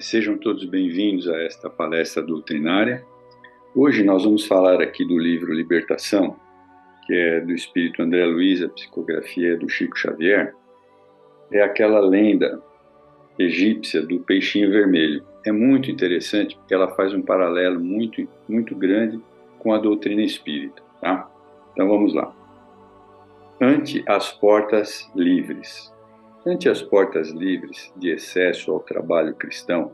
Sejam todos bem-vindos a esta palestra doutrinária. Hoje nós vamos falar aqui do livro Libertação, que é do espírito André Luiz, a psicografia do Chico Xavier. É aquela lenda egípcia do peixinho vermelho. É muito interessante porque ela faz um paralelo muito grande com a doutrina espírita, tá? Então vamos lá. Ante as portas livres. Ante as portas livres de excesso ao trabalho cristão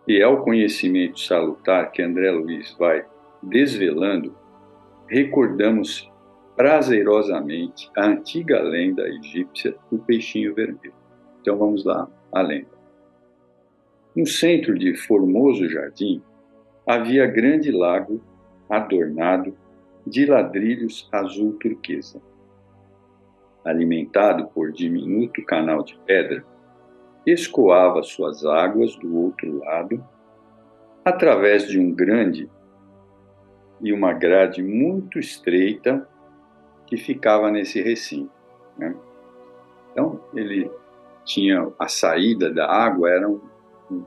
e ao conhecimento salutar que André Luiz vai desvelando, recordamos prazerosamente a antiga lenda egípcia do peixinho vermelho. Então vamos lá, a lenda. No centro de formoso jardim havia grande lago adornado de ladrilhos azul turquesa. Alimentado por diminuto canal de pedra, escoava suas águas do outro lado, através de um grande e uma grade muito estreita que ficava nesse recinto, né? Então, ele tinha a saída da água, era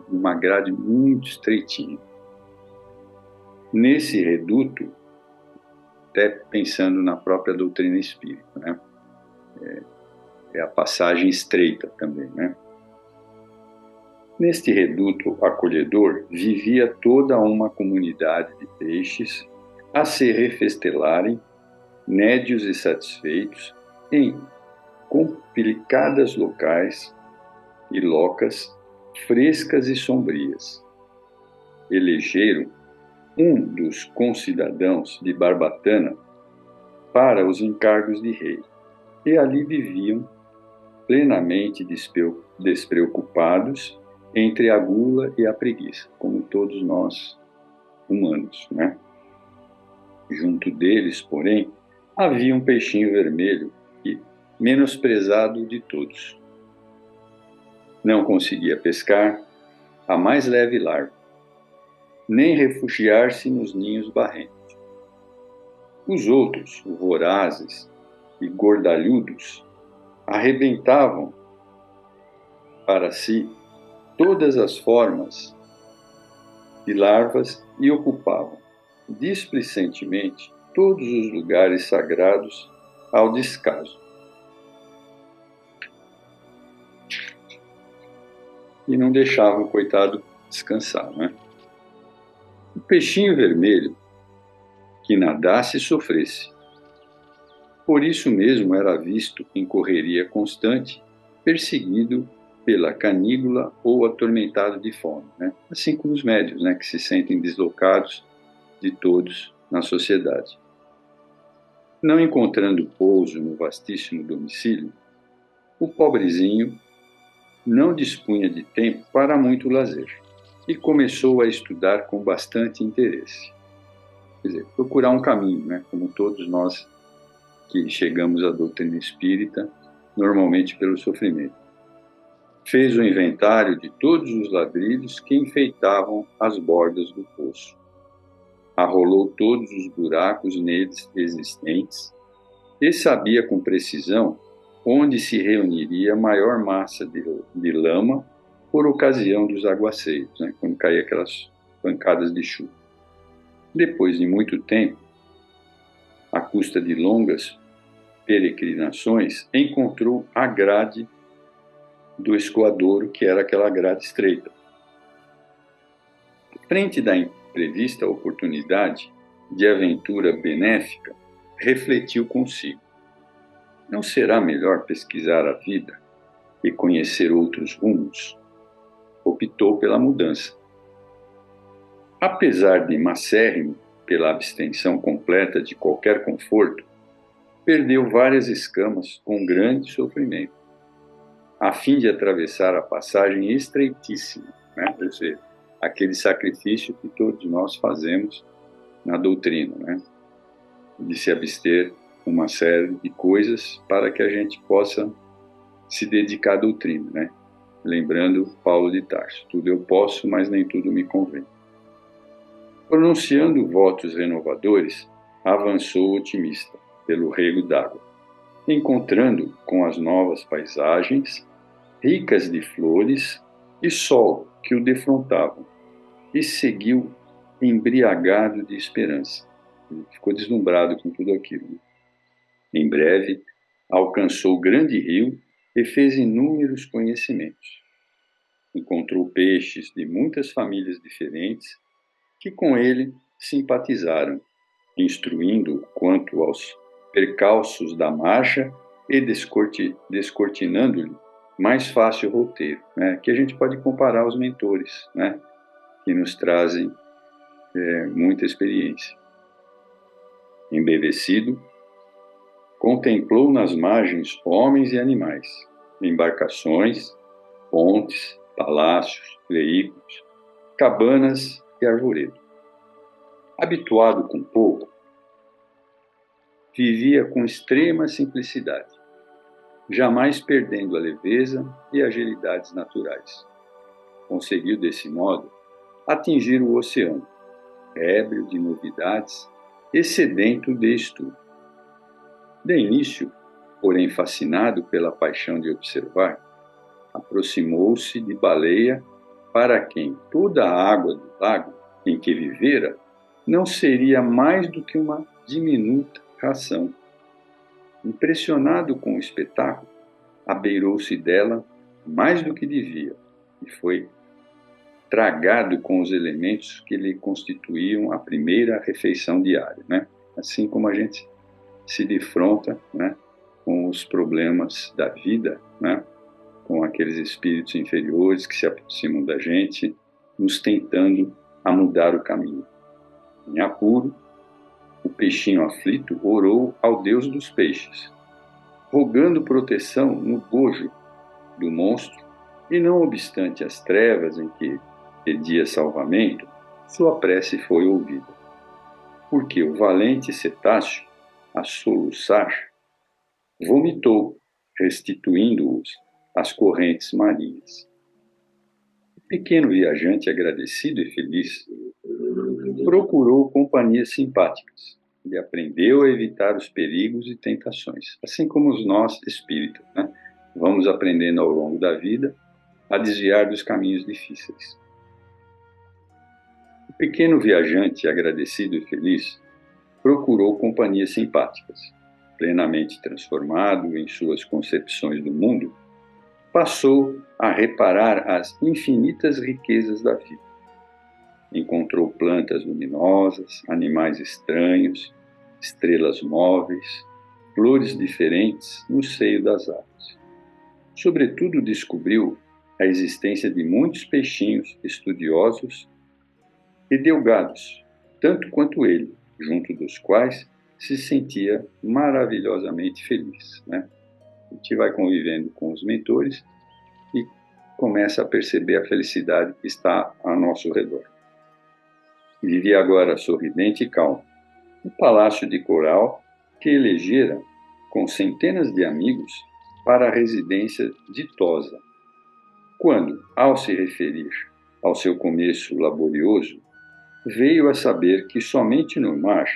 uma grade muito estreitinha. Nesse reduto, até pensando na própria doutrina espírita, né? É a passagem estreita também, né? Neste reduto acolhedor vivia toda uma comunidade de peixes a se refestelarem, nédios e satisfeitos, em complicadas locais e locas frescas e sombrias. Elegeram um dos concidadãos de Barbatana para os encargos de rei, e ali viviam plenamente despreocupados entre a gula e a preguiça, como todos nós humanos, né? Junto deles, porém, havia um peixinho vermelho e menosprezado de todos. Não conseguia pescar a mais leve larva, nem refugiar-se nos ninhos barrentos. Os outros, vorazes e gordalhudos, arrebentavam para si todas as formas de larvas e ocupavam displicentemente todos os lugares sagrados ao descaso. E não deixavam o coitado descansar, né? O peixinho vermelho que nadasse e sofresse. Por isso mesmo era visto em correria constante, perseguido pela canígula ou atormentado de fome, né? Assim como os médios, né, que se sentem deslocados de todos na sociedade. Não encontrando pouso no vastíssimo domicílio, o pobrezinho não dispunha de tempo para muito lazer e começou a estudar com bastante interesse. Quer dizer, procurar um caminho, né, como todos nós que chegamos à doutrina espírita, normalmente pelo sofrimento. Fez o inventário de todos os ladrilhos que enfeitavam as bordas do poço. Arrolou todos os buracos neles existentes e sabia com precisão onde se reuniria a maior massa de lama por ocasião dos aguaceiros, né, quando caía aquelas pancadas de chuva. Depois de muito tempo, à custa de longas peregrinações, encontrou a grade do escoadouro, que era aquela grade estreita. Frente da imprevista oportunidade de aventura benéfica, refletiu consigo: não será melhor pesquisar a vida e conhecer outros rumos? Optou pela mudança. Apesar de macérrimo pela abstenção completa de qualquer conforto, perdeu várias escamas com grande sofrimento, a fim de atravessar a passagem estreitíssima, né? Quer dizer, aquele sacrifício que todos nós fazemos na doutrina, né? De se abster uma série de coisas para que a gente possa se dedicar à doutrina, né? Lembrando Paulo de Tarso: tudo eu posso, mas nem tudo me convém. Pronunciando votos renovadores, avançou otimista pelo rego d'água, encontrando com as novas paisagens, ricas de flores e sol que o defrontavam e seguiu embriagado de esperança. Ele ficou deslumbrado com tudo aquilo. Em breve, alcançou o grande rio e fez inúmeros conhecimentos. Encontrou peixes de muitas famílias diferentes que com ele simpatizaram, instruindo-o quanto aos percalços da marcha e descortinando-lhe mais fácil roteiro, né? Que a gente pode comparar aos mentores, né? Que nos trazem muita experiência. Embevecido, contemplou nas margens homens e animais, embarcações, pontes, palácios, veículos, cabanas e arvoredo. Habituado com pouco, vivia com extrema simplicidade, jamais perdendo a leveza e agilidades naturais. Conseguiu, desse modo, atingir o oceano, ébrio de novidades e sedento de estudo. De início, porém fascinado pela paixão de observar, aproximou-se de Baleia, para quem toda a água do lago em que vivera não seria mais do que uma diminuta ração. Impressionado com o espetáculo, abeirou-se dela mais do que devia e foi tragado com os elementos que lhe constituíam a primeira refeição diária, né? Assim como a gente se defronta, né, com os problemas da vida, né, com aqueles espíritos inferiores que se aproximam da gente, nos tentando a mudar o caminho. Em apuro, o peixinho aflito orou ao Deus dos peixes, rogando proteção no bojo do monstro, e não obstante as trevas em que pedia salvamento, sua prece foi ouvida, porque o valente cetáceo, a soluçar, vomitou, restituindo-os às correntes marinhas. O pequeno viajante, agradecido e feliz, procurou companhias simpáticas e aprendeu a evitar os perigos e tentações, assim como nós espíritas, né? Vamos aprendendo ao longo da vida a desviar dos caminhos difíceis. O pequeno viajante, agradecido e feliz, procurou companhias simpáticas. Plenamente transformado em suas concepções do mundo, passou a reparar as infinitas riquezas da vida. Encontrou plantas luminosas, animais estranhos, estrelas móveis, flores diferentes no seio das árvores. Sobretudo, descobriu a existência de muitos peixinhos estudiosos e delgados, tanto quanto ele, junto dos quais se sentia maravilhosamente feliz, né? A gente vai convivendo com os mentores e começa a perceber a felicidade que está ao nosso redor. Vivia agora sorridente e calmo, no palácio de coral que elegera com centenas de amigos para a residência ditosa, quando, ao se referir ao seu começo laborioso, veio a saber que somente no mar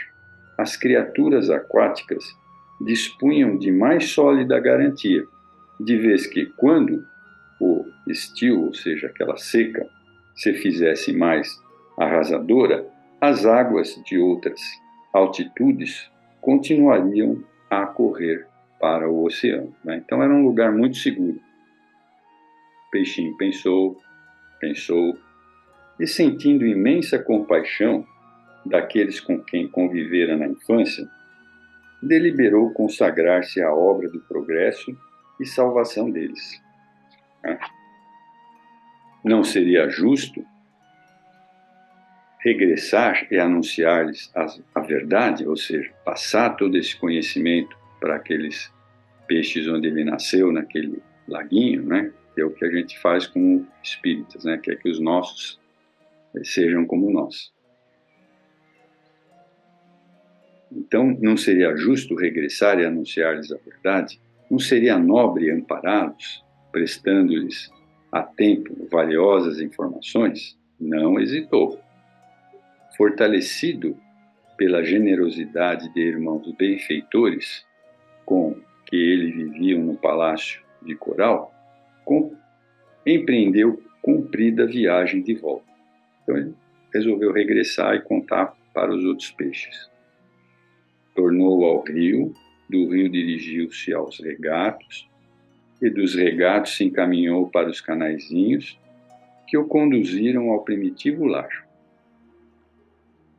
as criaturas aquáticas dispunham de mais sólida garantia, de vez que, quando o estio, ou seja, aquela seca, se fizesse mais arrasadora, as águas de outras altitudes continuariam a correr para o oceano, né? Então era um lugar muito seguro. O peixinho pensou, e sentindo imensa compaixão daqueles com quem convivera na infância, deliberou consagrar-se à obra do progresso e salvação deles. Não seria justo regressar e anunciar-lhes a verdade, ou seja, passar todo esse conhecimento para aqueles peixes onde ele nasceu, naquele laguinho, né? Que é o que a gente faz com espíritas, né? Que é que os nossos sejam como nós. Então, não seria justo regressar e anunciar-lhes a verdade? Não seria nobre ampará-los, prestando-lhes a tempo valiosas informações? Não hesitou. Fortalecido pela generosidade de irmãos benfeitores com que ele viviam no palácio de coral, empreendeu comprida viagem de volta. Então ele resolveu regressar e contar para os outros peixes. Tornou ao rio, do rio dirigiu-se aos regatos, e dos regatos se encaminhou para os canaizinhos, que o conduziram ao primitivo lar.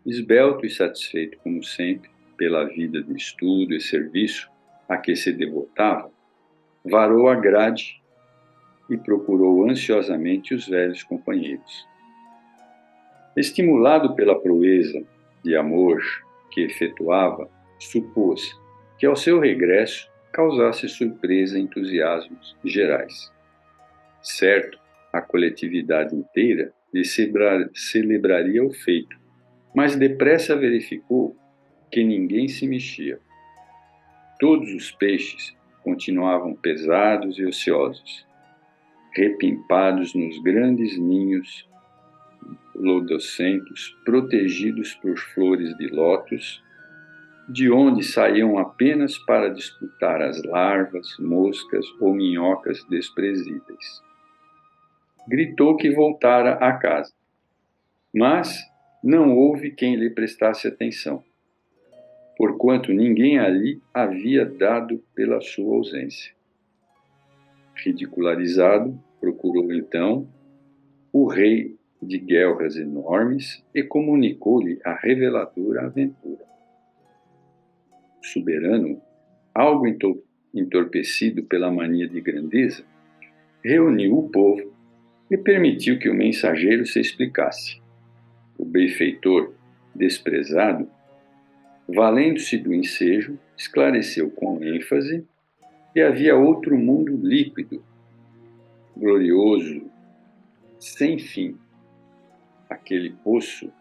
Esbelto e satisfeito, como sempre, pela vida de estudo e serviço a que se devotava, varou a grade e procurou ansiosamente os velhos companheiros. Estimulado pela proeza de amor que efetuava, supôs que ao seu regresso causasse surpresa e entusiasmos gerais. Certo, a coletividade inteira lhe celebraria o feito, mas depressa verificou que ninguém se mexia. Todos os peixes continuavam pesados e ociosos, repimpados nos grandes ninhos lodocentos, protegidos por flores de lótus, de onde saíam apenas para disputar as larvas, moscas ou minhocas desprezíveis. Gritou que voltara a casa, mas não houve quem lhe prestasse atenção, porquanto ninguém ali havia dado pela sua ausência. Ridicularizado, procurou então o rei de guelras enormes e comunicou-lhe a reveladora aventura. O soberano, algo entorpecido pela mania de grandeza, reuniu o povo e permitiu que o mensageiro se explicasse. O benfeitor, desprezado, valendo-se do ensejo, esclareceu com ênfase que havia outro mundo líquido, glorioso, sem fim. Aquele poço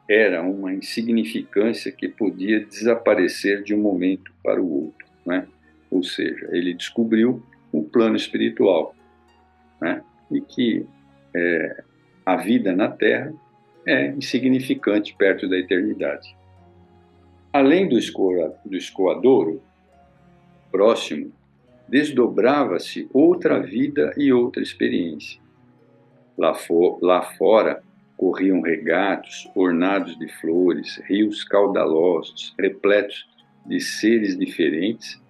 era uma insignificância que podia desaparecer de um momento para o outro, né? Ou seja, ele descobriu o plano espiritual, né? E que a vida na Terra é insignificante perto da eternidade. Além do escoadouro próximo, desdobrava-se outra vida e outra experiência. Lá fora corriam regatos ornados de flores, rios caudalosos, repletos de seres diferentes,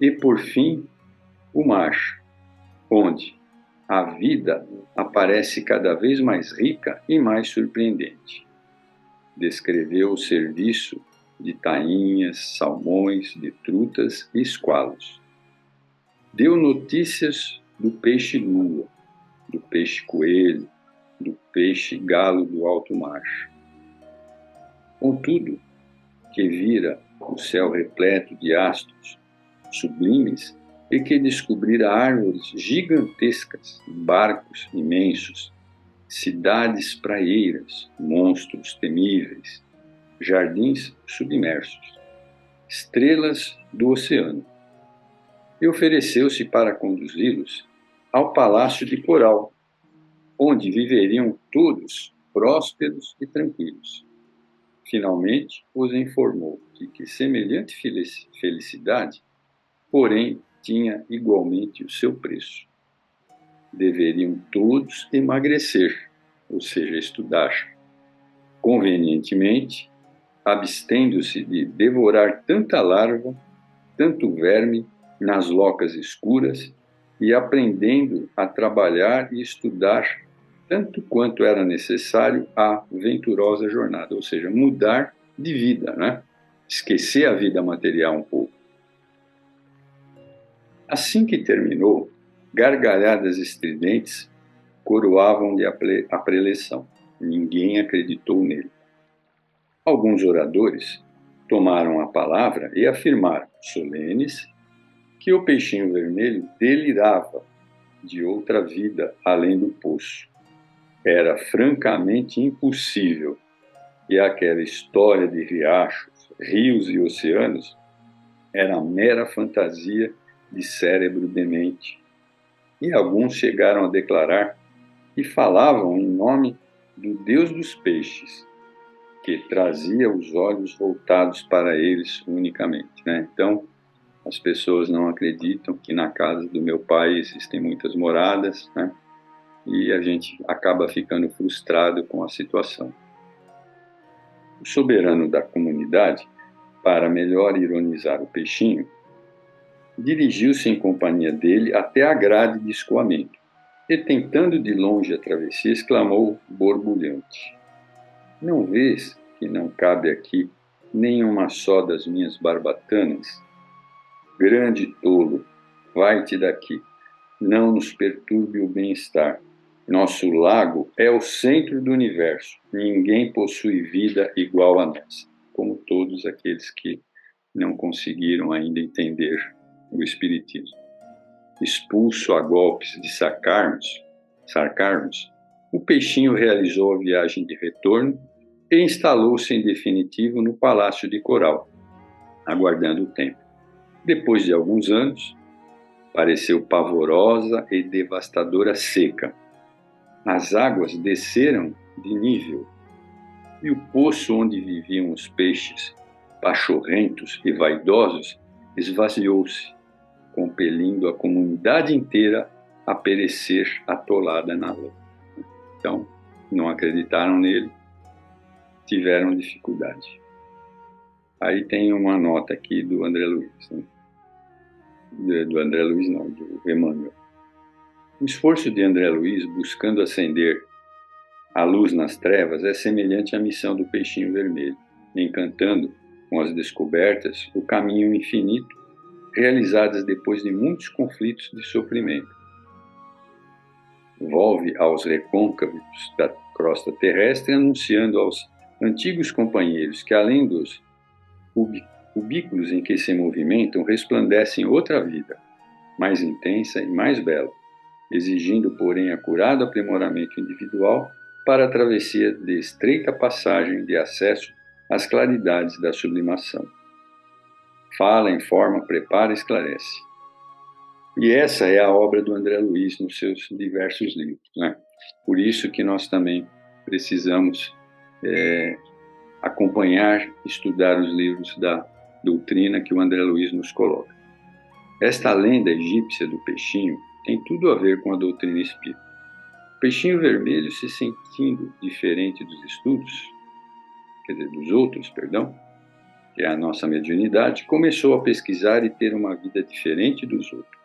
e, por fim, o mar, onde a vida aparece cada vez mais rica e mais surpreendente. Descreveu o serviço de tainhas, salmões, de trutas e esqualos. Deu notícias do peixe-lua, do peixe-coelho, do peixe-galo do alto mar. Contudo, que vira o céu repleto de astros sublimes e que descobrira árvores gigantescas, barcos imensos, cidades praieiras, monstros temíveis, jardins submersos, estrelas do oceano, e ofereceu-se para conduzi-los ao palácio de coral, onde viveriam todos prósperos e tranquilos. Finalmente, os informou que semelhante felicidade, porém, tinha igualmente o seu preço. Deveriam todos emagrecer, ou seja, estudar, convenientemente, abstendo-se de devorar tanta larva, tanto verme nas locas escuras e aprendendo a trabalhar e estudar tanto quanto era necessário a venturosa jornada, ou seja, mudar de vida, né? Esquecer a vida material um pouco. Assim que terminou, gargalhadas estridentes coroavam-lhe a preleção. Ninguém acreditou nele. Alguns oradores tomaram a palavra e afirmaram, solenes, que o peixinho vermelho delirava de outra vida além do poço. Era francamente impossível, e aquela história de riachos, rios e oceanos era mera fantasia de cérebro demente. E alguns chegaram a declarar que falavam em nome do Deus dos peixes, que trazia os olhos voltados para eles unicamente, né? Então, as pessoas não acreditam que na casa do meu pai existem muitas moradas, né? e a gente acaba ficando frustrado com a situação. O soberano da comunidade, para melhor ironizar o peixinho, dirigiu-se em companhia dele até a grade de escoamento e, tentando de longe a travessia, exclamou borbulhante: "Não vês que não cabe aqui nenhuma só das minhas barbatanas? Grande tolo, vai-te daqui, não nos perturbe o bem-estar. Nosso lago é o centro do universo, ninguém possui vida igual a nós", como todos aqueles que não conseguiram ainda entender o Espiritismo. Expulso a golpes de sarcarmos, o peixinho realizou a viagem de retorno e instalou-se em definitivo no Palácio de Coral, aguardando o tempo. Depois de alguns anos, pareceu pavorosa e devastadora seca. As águas desceram de nível e o poço onde viviam os peixes, pachorrentos e vaidosos, esvaziou-se, compelindo a comunidade inteira a perecer atolada na lama. Então, não acreditaram nele, tiveram dificuldade. Aí tem uma nota aqui do André Luiz, né? Do André Luiz não, do Emmanuel. O esforço de André Luiz buscando acender a luz nas trevas é semelhante à missão do peixinho vermelho, encantando com as descobertas o caminho infinito realizadas depois de muitos conflitos de sofrimento. Volve aos recôncavos da crosta terrestre, anunciando aos antigos companheiros que, além dos cubículos em que se movimentam, resplandecem outra vida, mais intensa e mais bela, exigindo, porém, acurado aprimoramento individual para a travessia de estreita passagem de acesso às claridades da sublimação. Fala, informa, prepara, esclarece. E essa é a obra do André Luiz nos seus diversos livros, né? Por isso que nós também precisamos acompanhar, estudar os livros da doutrina que o André Luiz nos coloca. Esta lenda egípcia do peixinho tem tudo a ver com a doutrina espírita. O peixinho vermelho, se sentindo diferente dos outros, que é a nossa mediunidade, começou a pesquisar e ter uma vida diferente dos outros.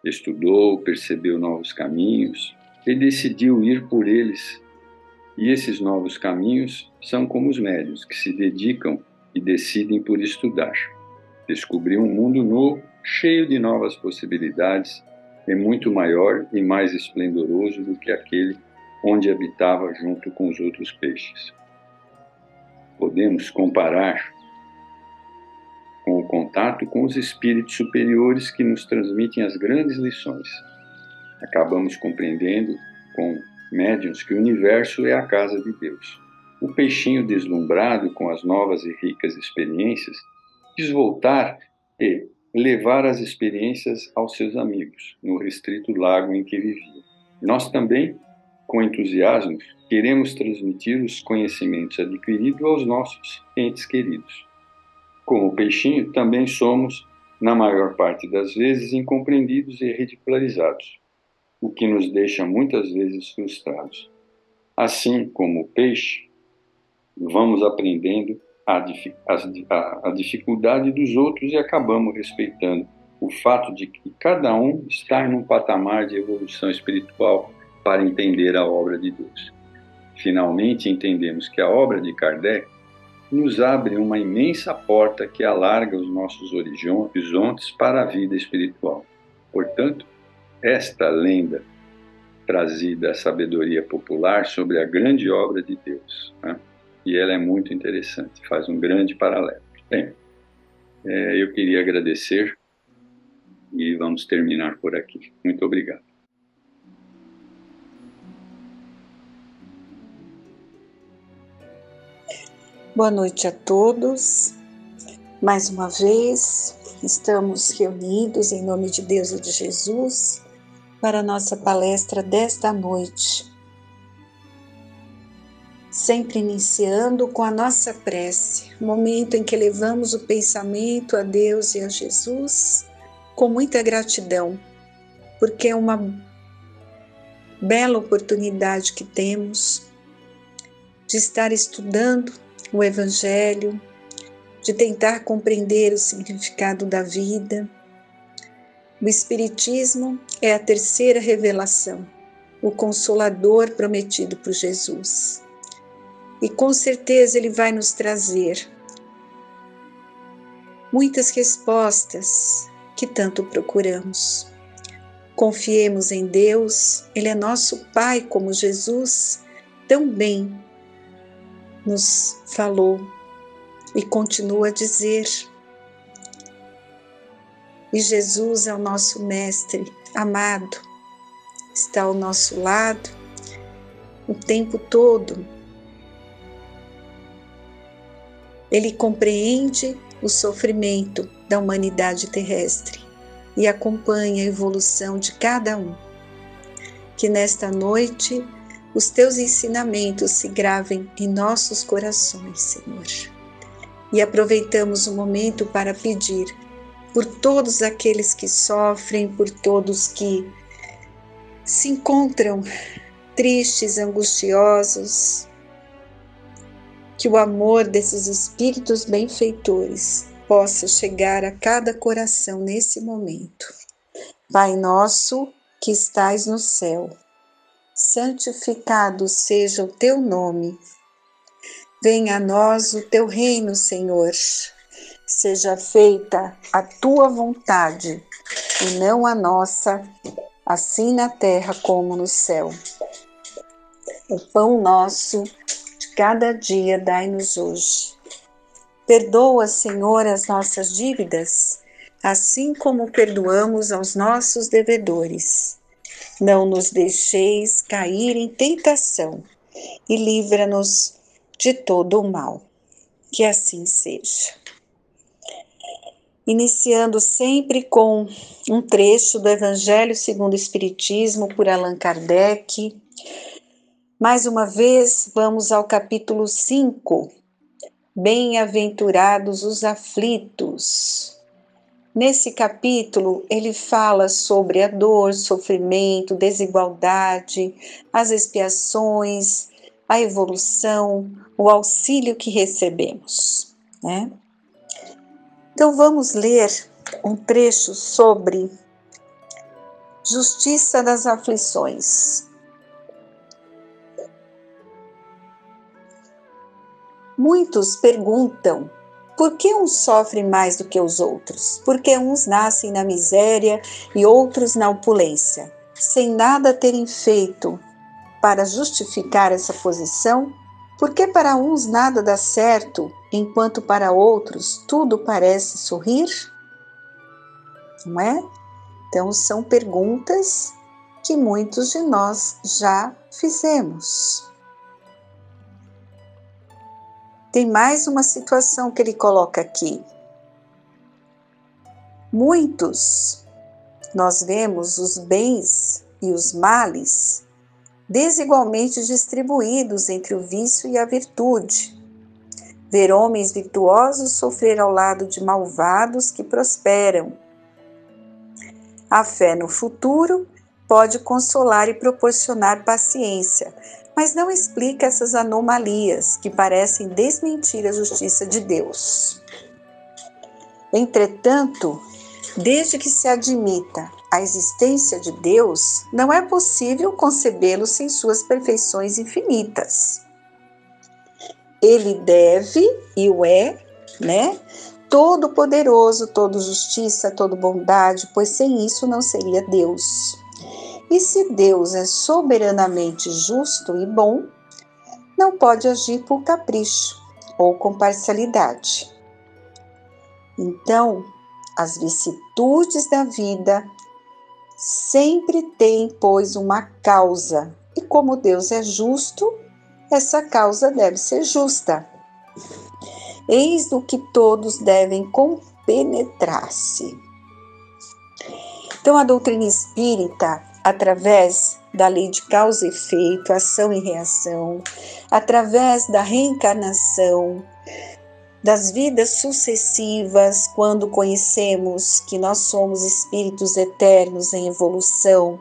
Estudou, percebeu novos caminhos e decidiu ir por eles. E esses novos caminhos são como os médiuns que se dedicam e decidem por estudar. Descobriu um mundo novo, cheio de novas possibilidades, e muito maior e mais esplendoroso do que aquele onde habitava junto com os outros peixes. Podemos comparar com o contato com os espíritos superiores que nos transmitem as grandes lições. Acabamos compreendendo com médiuns que o universo é a casa de Deus. O peixinho, deslumbrado com as novas e ricas experiências, quis voltar e levar as experiências aos seus amigos, no restrito lago em que vivia. Nós também, com entusiasmo, queremos transmitir os conhecimentos adquiridos aos nossos entes queridos. Como o peixinho, também somos, na maior parte das vezes, incompreendidos e ridicularizados, o que nos deixa muitas vezes frustrados. Assim como o peixe, vamos aprendendo a dificuldade dos outros e acabamos respeitando o fato de que cada um está em um patamar de evolução espiritual para entender a obra de Deus. Finalmente entendemos que a obra de Kardec nos abre uma imensa porta que alarga os nossos horizontes para a vida espiritual. Portanto, esta lenda trazida à sabedoria popular sobre a grande obra de Deus, né? E ela é muito interessante, faz um grande paralelo. Bem, eu queria agradecer e vamos terminar por aqui. Muito obrigado. Boa noite a todos. Mais uma vez, estamos reunidos em nome de Deus e de Jesus para a nossa palestra desta noite. Sempre iniciando com a nossa prece, momento em que levamos o pensamento a Deus e a Jesus com muita gratidão, porque é uma bela oportunidade que temos de estar estudando o Evangelho, de tentar compreender o significado da vida. O Espiritismo é a terceira revelação, o Consolador prometido por Jesus. E com certeza ele vai nos trazer muitas respostas que tanto procuramos. Confiemos em Deus, Ele é nosso Pai, como Jesus também nos falou e continua a dizer. E Jesus é o nosso Mestre amado, está ao nosso lado o tempo todo. Ele compreende o sofrimento da humanidade terrestre e acompanha a evolução de cada um. Que nesta noite os teus ensinamentos se gravem em nossos corações, Senhor. E aproveitamos o momento para pedir por todos aqueles que sofrem, por todos que se encontram tristes, angustiosos, que o amor desses espíritos benfeitores possa chegar a cada coração nesse momento. Pai nosso que estais no céu, santificado seja o teu nome. Venha a nós o teu reino, Senhor. Seja feita a tua vontade e não a nossa, assim na terra como no céu. O pão nosso de cada dia dai-nos hoje. Perdoa, Senhor, as nossas dívidas, assim como perdoamos aos nossos devedores. Não nos deixeis cair em tentação e livra-nos de todo o mal. Que assim seja. Iniciando sempre com um trecho do Evangelho segundo o Espiritismo por Allan Kardec. Mais uma vez, vamos ao capítulo 5. Bem-aventurados os aflitos. Nesse capítulo, ele fala sobre a dor, sofrimento, desigualdade, as expiações, a evolução, o auxílio que recebemos, né? Então vamos ler um trecho sobre justiça das aflições. Muitos perguntam por que uns sofrem mais do que os outros? Por que uns nascem na miséria e outros na opulência, sem nada terem feito para justificar essa posição? Por que para uns nada dá certo, enquanto para outros tudo parece sorrir? Não é? Então são perguntas que muitos de nós já fizemos. Tem mais uma situação que ele coloca aqui. Muitos, nós vemos os bens e os males desigualmente distribuídos entre o vício e a virtude. Ver homens virtuosos sofrer ao lado de malvados que prosperam. A fé no futuro pode consolar e proporcionar paciência, mas não explica essas anomalias que parecem desmentir a justiça de Deus. Entretanto, desde que se admita a existência de Deus, não é possível concebê-lo sem suas perfeições infinitas. Ele deve, e o é, né? Todo poderoso, todo justiça, todo bondade, pois sem isso não seria Deus. E se Deus é soberanamente justo e bom, não pode agir por capricho ou com parcialidade. Então, as vicissitudes da vida sempre têm, pois, uma causa. E como Deus é justo, essa causa deve ser justa. Eis o que todos devem compenetrar-se. Então, a doutrina espírita, através da lei de causa e efeito, ação e reação, através da reencarnação, das vidas sucessivas, quando conhecemos que nós somos espíritos eternos em evolução,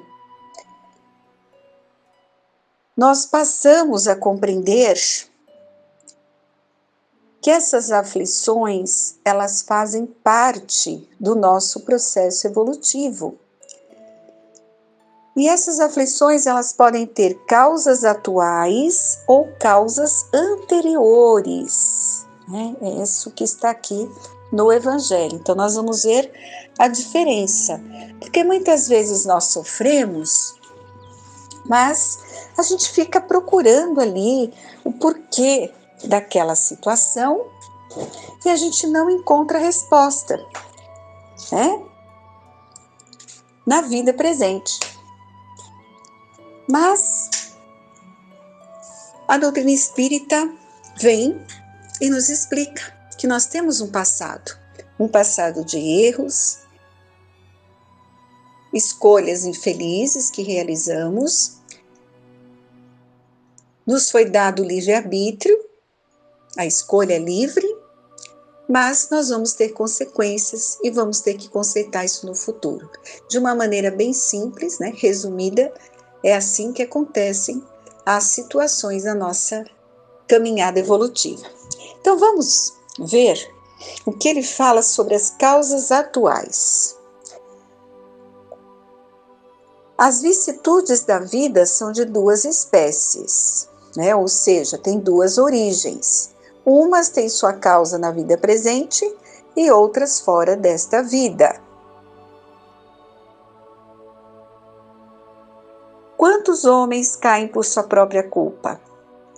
nós passamos a compreender que essas aflições, elas fazem parte do nosso processo evolutivo. E essas aflições, elas podem ter causas atuais ou causas anteriores, né? É isso que está aqui no Evangelho. Então, nós vamos ver a diferença, porque muitas vezes nós sofremos, mas a gente fica procurando ali o porquê daquela situação e a gente não encontra resposta, né? Na vida presente. Mas a doutrina espírita vem e nos explica que nós temos um passado de erros, escolhas infelizes que realizamos, nos foi dado o livre-arbítrio, a escolha é livre, mas nós vamos ter consequências e vamos ter que consertar isso no futuro. De uma maneira bem simples, né, resumida, é assim que acontecem as situações na nossa caminhada evolutiva. Então vamos ver o que ele fala sobre as causas atuais. As vicissitudes da vida são de duas espécies, né? Ou seja, tem duas origens. Umas têm sua causa na vida presente e outras fora desta vida. Quantos homens caem por sua própria culpa?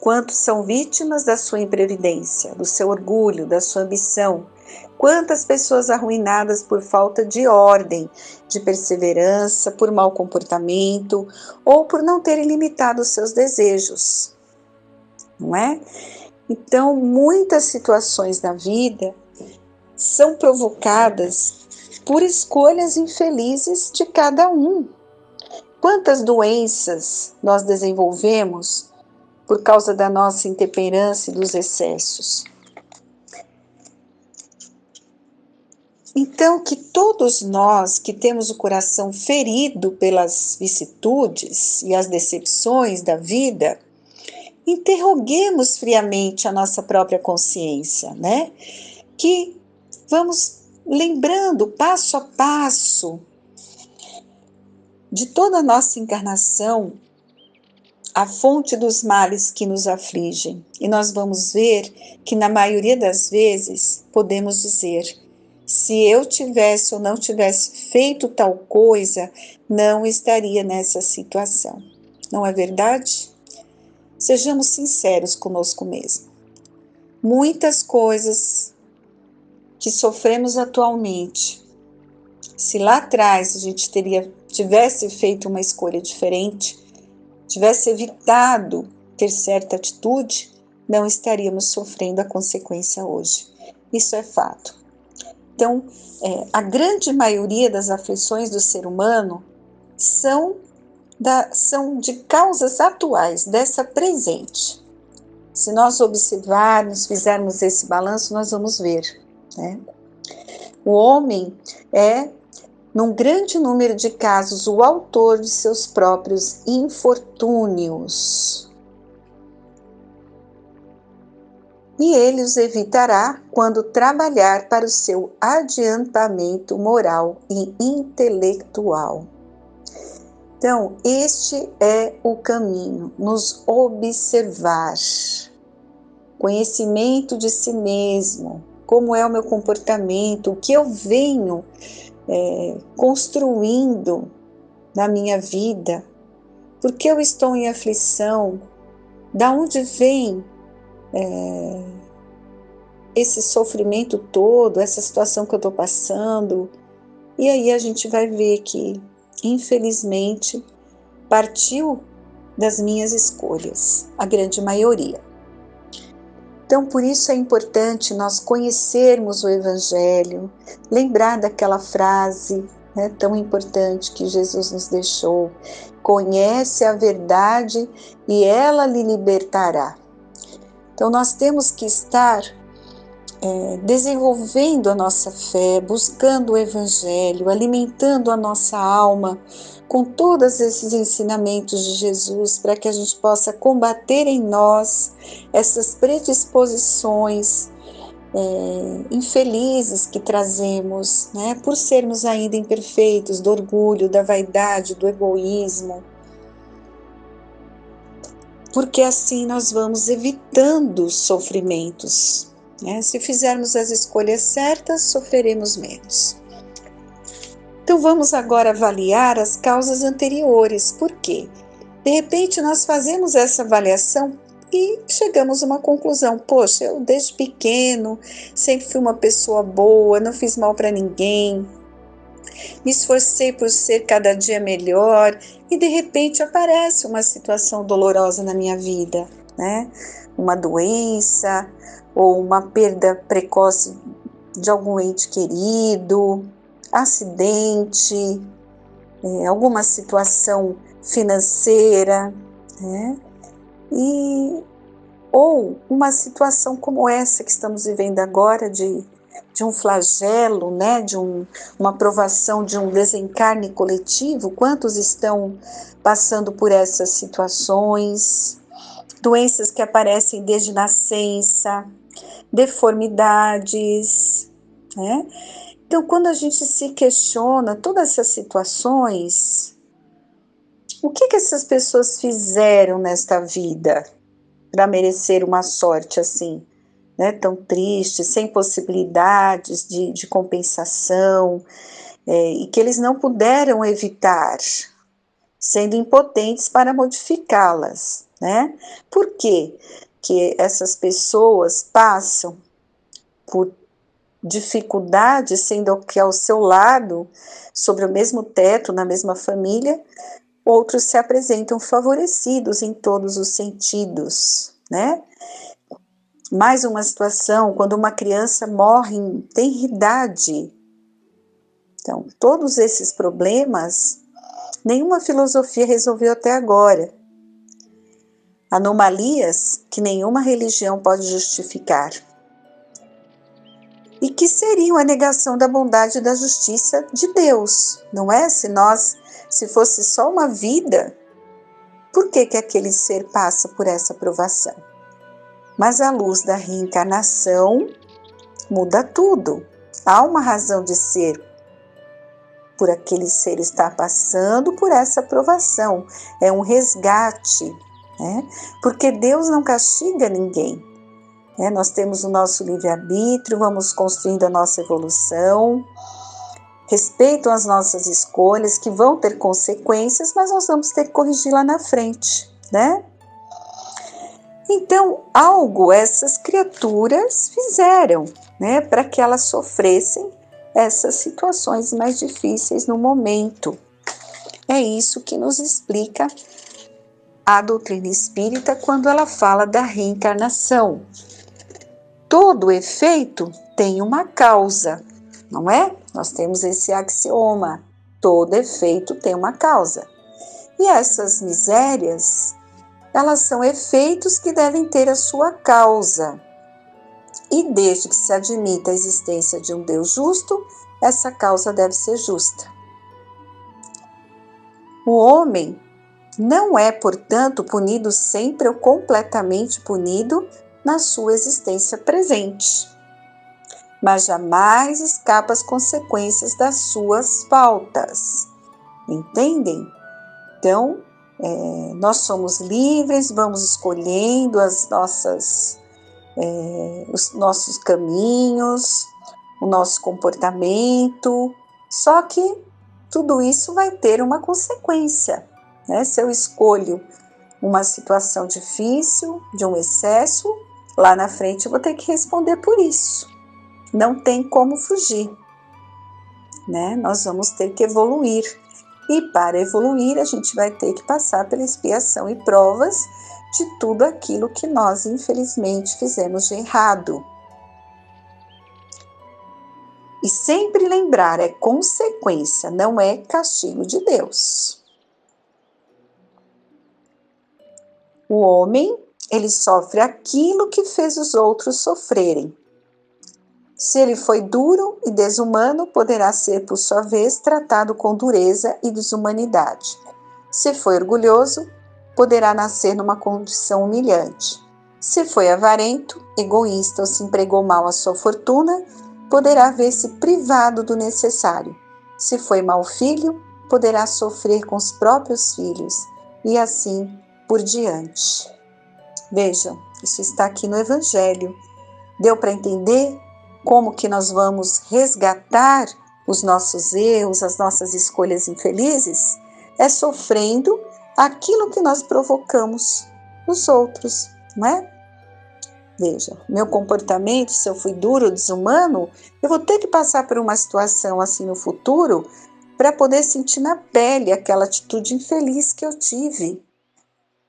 Quantos são vítimas da sua imprevidência, do seu orgulho, da sua ambição? Quantas pessoas arruinadas por falta de ordem, de perseverança, por mau comportamento ou por não terem limitado os seus desejos, não é? Então, muitas situações na vida são provocadas por escolhas infelizes de cada um. Quantas doenças nós desenvolvemos por causa da nossa intemperança e dos excessos? Então, que todos nós que temos o coração ferido pelas vicissitudes e as decepções da vida, interroguemos friamente a nossa própria consciência, né? Que vamos lembrando passo a passo de toda a nossa encarnação, a fonte dos males que nos afligem. E nós vamos ver que na maioria das vezes podemos dizer: se eu tivesse ou não tivesse feito tal coisa, não estaria nessa situação. Não é verdade? Sejamos sinceros conosco mesmo. Muitas coisas que sofremos atualmente, se lá atrás a gente tivesse feito uma escolha diferente, tivesse evitado ter certa atitude, não estaríamos sofrendo a consequência hoje. Isso é fato. Então, a grande maioria das aflições do ser humano são de causas atuais, dessa presente. Se nós observarmos, fizermos esse balanço, nós vamos ver, né? O homem é, num grande número de casos, o autor de seus próprios infortúnios. E ele os evitará quando trabalhar para o seu adiantamento moral e intelectual. Então, este é o caminho, nos observar, conhecimento de si mesmo, como é o meu comportamento, o que eu venho construindo na minha vida, por que eu estou em aflição, da onde vem esse sofrimento todo, essa situação que eu estou passando. E aí a gente vai ver que, infelizmente, partiu das minhas escolhas, a grande maioria. Então, por isso é importante nós conhecermos o Evangelho, lembrar daquela frase, né, tão importante que Jesus nos deixou: conhece a verdade e ela lhe libertará. Então, nós temos que estar desenvolvendo a nossa fé, buscando o Evangelho, alimentando a nossa alma com todos esses ensinamentos de Jesus, para que a gente possa combater em nós essas predisposições infelizes que trazemos, né, por sermos ainda imperfeitos, do orgulho, da vaidade, do egoísmo, porque assim nós vamos evitando sofrimentos. Se fizermos as escolhas certas, sofreremos menos. Então vamos agora avaliar as causas anteriores. Por quê? De repente nós fazemos essa avaliação e chegamos a uma conclusão. Poxa, eu desde pequeno sempre fui uma pessoa boa, não fiz mal para ninguém, me esforcei por ser cada dia melhor e de repente aparece uma situação dolorosa na minha vida, né? Uma doença ou uma perda precoce de algum ente querido, acidente, alguma situação financeira, né? Ou uma situação como essa que estamos vivendo agora de um flagelo, né? De uma provação de um desencarne coletivo. Quantos estão passando por essas situações? Doenças que aparecem desde nascença, deformidades, né? Então, quando a gente se questiona todas essas situações, o que essas pessoas fizeram nesta vida para merecer uma sorte assim, né, tão triste, sem possibilidades de compensação, e que eles não puderam evitar, sendo impotentes para modificá-las, né? Por quê que essas pessoas passam por dificuldades, sendo que ao seu lado, sobre o mesmo teto, na mesma família, outros se apresentam favorecidos em todos os sentidos, né? Mais uma situação, quando uma criança morre em tenridade. Então, todos esses problemas, nenhuma filosofia resolveu até agora. Anomalias que nenhuma religião pode justificar. E que seriam a negação da bondade e da justiça de Deus, não é? Se fosse só uma vida, por que aquele ser passa por essa provação? Mas a luz da reencarnação muda tudo. Há uma razão de ser por aquele ser estar passando por essa provação. É um resgate, né? Porque Deus não castiga ninguém. Nós temos o nosso livre-arbítrio, vamos construindo a nossa evolução, respeitam as nossas escolhas, que vão ter consequências, mas nós vamos ter que corrigir lá na frente, né? Então, algo essas criaturas fizeram, né, para que elas sofressem essas situações mais difíceis no momento. É isso que nos explica a doutrina espírita quando ela fala da reencarnação. Todo efeito tem uma causa, não é? Nós temos esse axioma, todo efeito tem uma causa. E essas misérias, elas são efeitos que devem ter a sua causa. E desde que se admita a existência de um Deus justo, essa causa deve ser justa. O homem não é, portanto, punido sempre ou completamente punido na sua existência presente, mas jamais escapa às consequências das suas faltas. Entendem? Então, nós somos livres, vamos escolhendo os nossos caminhos, o nosso comportamento, só que tudo isso vai ter uma consequência, né? Se eu escolho uma situação difícil, de um excesso, lá na frente eu vou ter que responder por isso. Não tem como fugir, né? Nós vamos ter que evoluir. E para evoluir, a gente vai ter que passar pela expiação e provas de tudo aquilo que nós, infelizmente, fizemos de errado. E sempre lembrar, é consequência, não é castigo de Deus. O homem, ele sofre aquilo que fez os outros sofrerem. Se ele foi duro e desumano, poderá ser, por sua vez, tratado com dureza e desumanidade. Se foi orgulhoso, poderá nascer numa condição humilhante. Se foi avarento, egoísta ou se empregou mal a sua fortuna, poderá ver-se privado do necessário. Se foi mau filho, poderá sofrer com os próprios filhos, e assim por diante. Vejam, isso está aqui no Evangelho. Deu para entender como que nós vamos resgatar os nossos erros, as nossas escolhas infelizes? É sofrendo aquilo que nós provocamos nos outros, não é? Veja, meu comportamento, se eu fui duro, desumano, eu vou ter que passar por uma situação assim no futuro para poder sentir na pele aquela atitude infeliz que eu tive,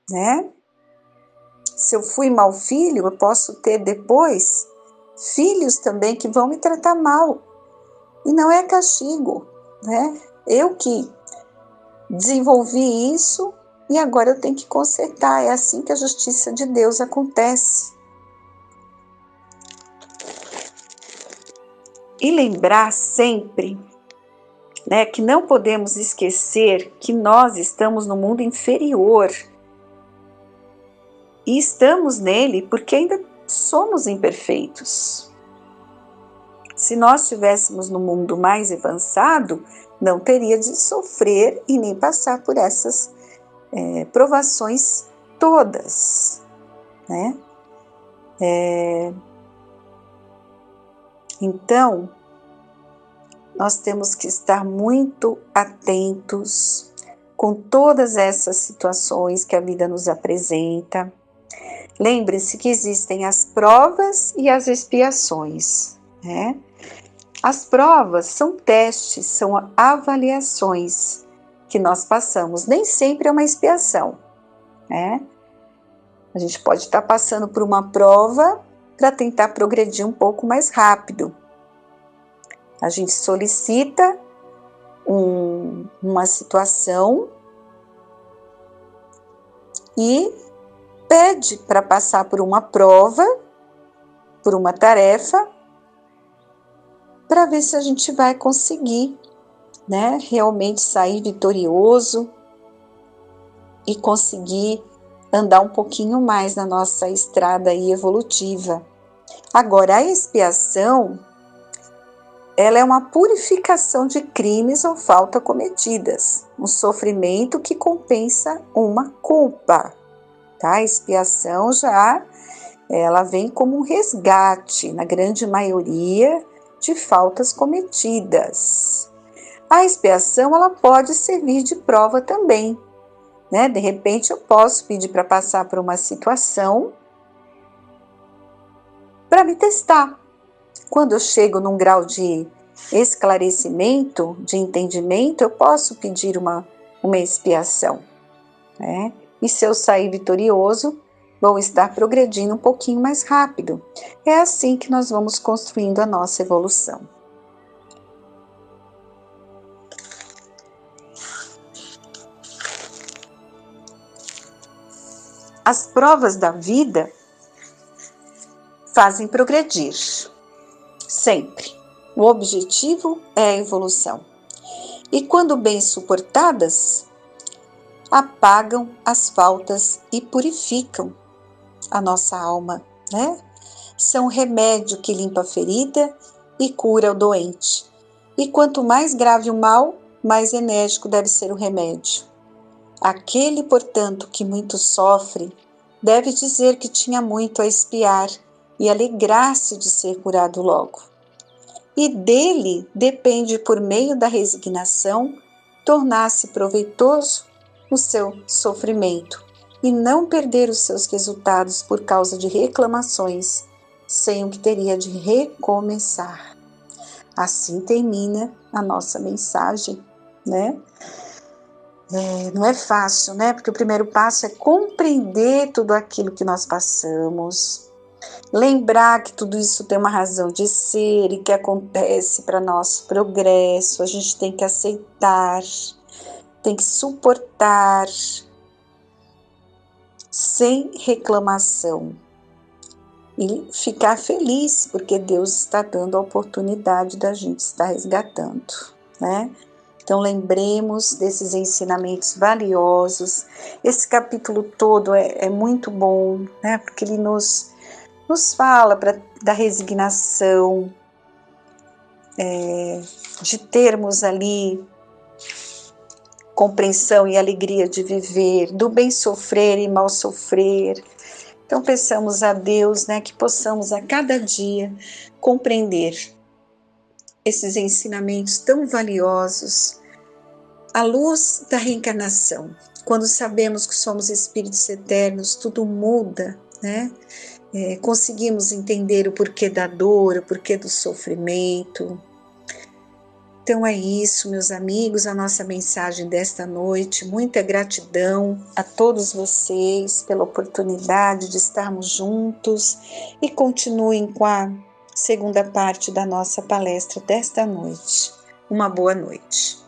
né? Se eu fui mau filho, eu posso ter depois filhos também que vão me tratar mal. E não é castigo, né? Eu que desenvolvi isso e agora eu tenho que consertar. É assim que a justiça de Deus acontece. E lembrar sempre, né, que não podemos esquecer que nós estamos no mundo inferior. E estamos nele porque ainda somos imperfeitos. Se nós estivéssemos no mundo mais avançado, não teria de sofrer e nem passar por essas provações todas, né? Então, nós temos que estar muito atentos com todas essas situações que a vida nos apresenta. Lembre-se que existem as provas e as expiações, né? As provas são testes, são avaliações que nós passamos. Nem sempre é uma expiação, né? A gente pode estar passando por uma prova para tentar progredir um pouco mais rápido. A gente solicita uma situação e pede para passar por uma prova, por uma tarefa, para ver se a gente vai conseguir, né, realmente sair vitorioso e conseguir andar um pouquinho mais na nossa estrada aí evolutiva. Agora, a expiação, ela é uma purificação de crimes ou faltas cometidas, um sofrimento que compensa uma culpa. Tá? A expiação ela vem como um resgate, na grande maioria, de faltas cometidas. A expiação, ela pode servir de prova também, né? De repente eu posso pedir para passar por uma situação para me testar. Quando eu chego num grau de esclarecimento, de entendimento, eu posso pedir uma expiação, né? E se eu sair vitorioso, vou estar progredindo um pouquinho mais rápido. É assim que nós vamos construindo a nossa evolução. As provas da vida fazem progredir, sempre. O objetivo é a evolução. E quando bem suportadas, apagam as faltas e purificam a nossa alma, né? São o remédio que limpa a ferida e cura o doente. E quanto mais grave o mal, mais enérgico deve ser o remédio. Aquele, portanto, que muito sofre, deve dizer que tinha muito a expiar e alegrar-se de ser curado logo. E dele depende, por meio da resignação, tornar-se proveitoso o seu sofrimento e não perder os seus resultados por causa de reclamações, sem o que teria de recomeçar. Assim termina a nossa mensagem, né? Não é fácil, né? Porque o primeiro passo é compreender tudo aquilo que nós passamos, lembrar que tudo isso tem uma razão de ser e que acontece para nosso progresso. A gente tem que aceitar, tem que suportar, sem reclamação. e ficar feliz, porque Deus está dando a oportunidade da gente estar resgatando, né? Então lembremos desses ensinamentos valiosos. Esse capítulo todo é muito bom, né? Porque ele nos fala da resignação, de termos ali compreensão e alegria de viver, do bem sofrer e mal sofrer. Então peçamos a Deus, né, que possamos a cada dia compreender esses ensinamentos tão valiosos à luz da reencarnação. Quando sabemos que somos espíritos eternos, tudo muda, né? Conseguimos entender o porquê da dor, o porquê do sofrimento. Então é isso, meus amigos, a nossa mensagem desta noite. Muita gratidão a todos vocês pela oportunidade de estarmos juntos e continuem com a segunda parte da nossa palestra desta noite. Uma boa noite.